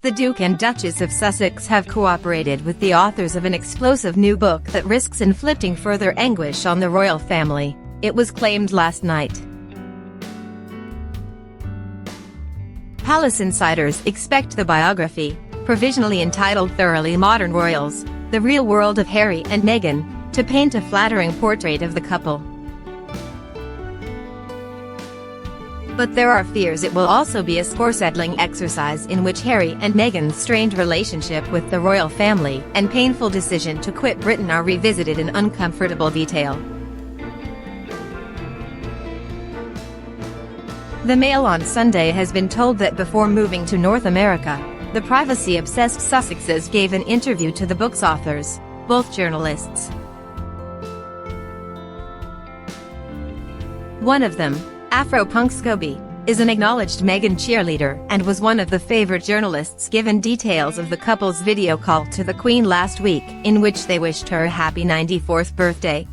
The Duke and Duchess of Sussex have cooperated with the authors of an explosive new book that risks inflicting further anguish on the royal family, it was claimed last night. Palace insiders expect the biography, provisionally entitled Thoroughly Modern Royals, The Real World of Harry and Meghan, to paint a flattering portrait of the couple. But there are fears it will also be a score-settling exercise in which Harry and Meghan's strained relationship with the royal family and painful decision to quit Britain are revisited in uncomfortable detail. The Mail on Sunday has been told that before moving to North America, the privacy-obsessed Sussexes gave an interview to the book's authors, both journalists. One of them, Afro-punk Scobie, is an acknowledged Meghan cheerleader and was one of the favored journalists given details of the couple's video call to the Queen last week, in which they wished her a happy 94th birthday.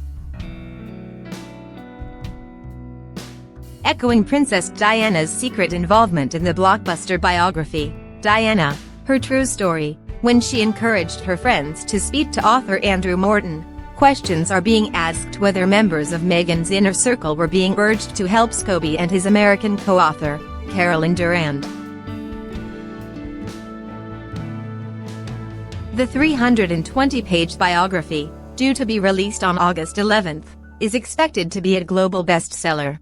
Echoing Princess Diana's secret involvement in the blockbuster biography, Diana, Her True Story, when she encouraged her friends to speak to author Andrew Morton, questions are being asked whether members of Meghan's inner circle were being urged to help Scobie and his American co-author, Carolyn Durand. The 320-page biography, due to be released on August 11, is expected to be a global bestseller.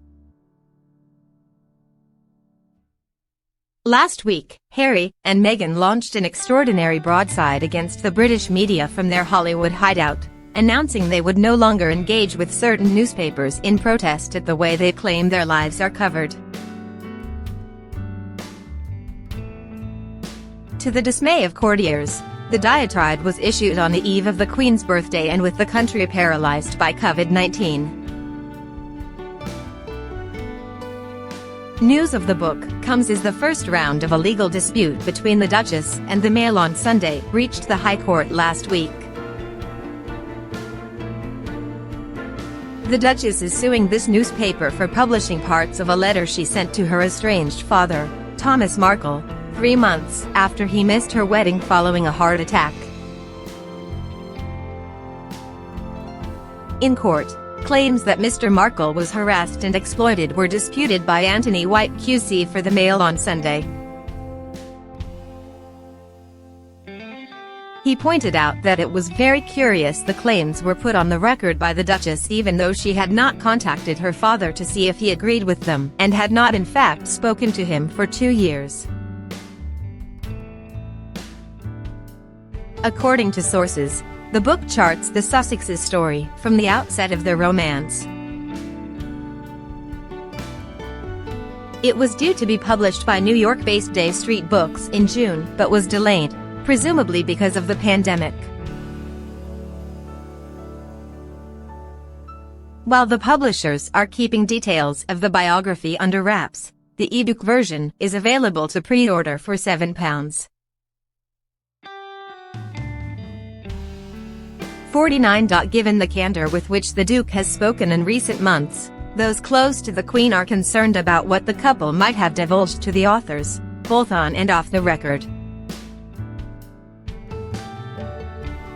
Last week, Harry and Meghan launched an extraordinary broadside against the British media from their Hollywood hideout, announcing they would no longer engage with certain newspapers in protest at the way they claim their lives are covered. To the dismay of courtiers, the diatribe was issued on the eve of the Queen's birthday and with the country paralyzed by COVID-19. News of the book comes as the first round of a legal dispute between the Duchess and the Mail on Sunday reached the High Court last week. The Duchess is suing this newspaper for publishing parts of a letter she sent to her estranged father, Thomas Markle, 3 months after he missed her wedding following a heart attack. In court, claims that Mr. Markle was harassed and exploited were disputed by Anthony White QC for the Mail on Sunday. He pointed out that it was very curious the claims were put on the record by the Duchess even though she had not contacted her father to see if he agreed with them and had not in fact spoken to him for 2 years. According to sources, the book charts the Sussexes' story from the outset of their romance. It was due to be published by New York-based Day Street Books in June but was delayed, presumably because of the pandemic. While the publishers are keeping details of the biography under wraps, the ebook version is available to pre-order for £7. 49. Given the candor with which the Duke has spoken in recent months, those close to the Queen are concerned about what the couple might have divulged to the authors, both on and off the record.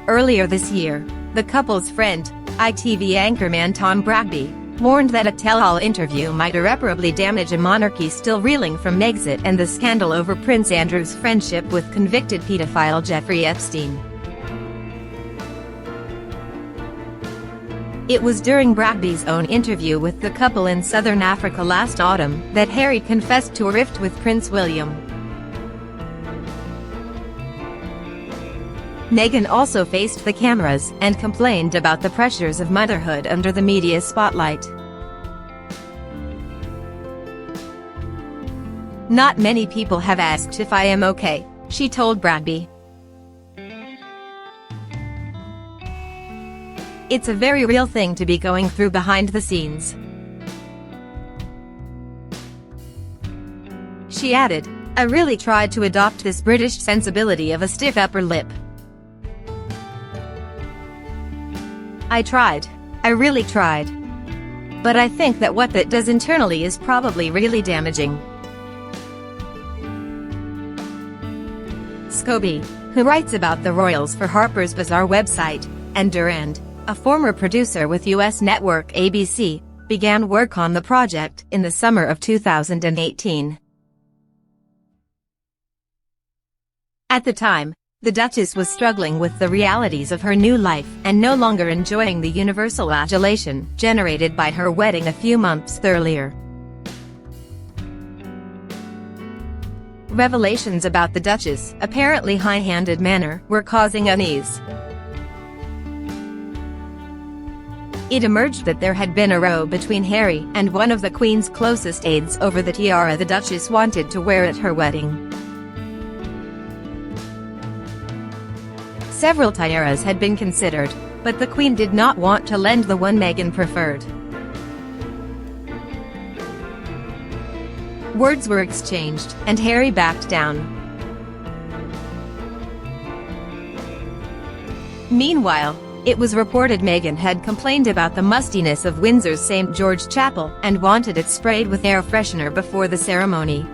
Earlier this year, the couple's friend, ITV anchorman Tom Bradby, warned that a tell-all interview might irreparably damage a monarchy still reeling from Megxit and the scandal over Prince Andrew's friendship with convicted pedophile Jeffrey Epstein. It was during Bradby's own interview with the couple in southern Africa last autumn that Harry confessed to a rift with Prince William. Meghan also faced the cameras and complained about the pressures of motherhood under the media spotlight. "Not many people have asked if I am okay," she told Bradby. "It's a very real thing to be going through behind the scenes." She added, "I really tried to adopt this British sensibility of a stiff upper lip. I really tried. But I think that what that does internally is probably really damaging." Scobie, who writes about the royals for Harper's Bazaar website, and Durand, a former producer with U.S. network ABC, began work on the project in the summer of 2018. At the time, the Duchess was struggling with the realities of her new life and no longer enjoying the universal adulation generated by her wedding a few months earlier. Revelations about the Duchess' apparently high-handed manner were causing unease. It emerged that there had been a row between Harry and one of the Queen's closest aides over the tiara the Duchess wanted to wear at her wedding. Several tiaras had been considered, but the Queen did not want to lend the one Meghan preferred. Words were exchanged, and Harry backed down. Meanwhile, it was reported Meghan had complained about the mustiness of Windsor's St. George Chapel and wanted it sprayed with air freshener before the ceremony.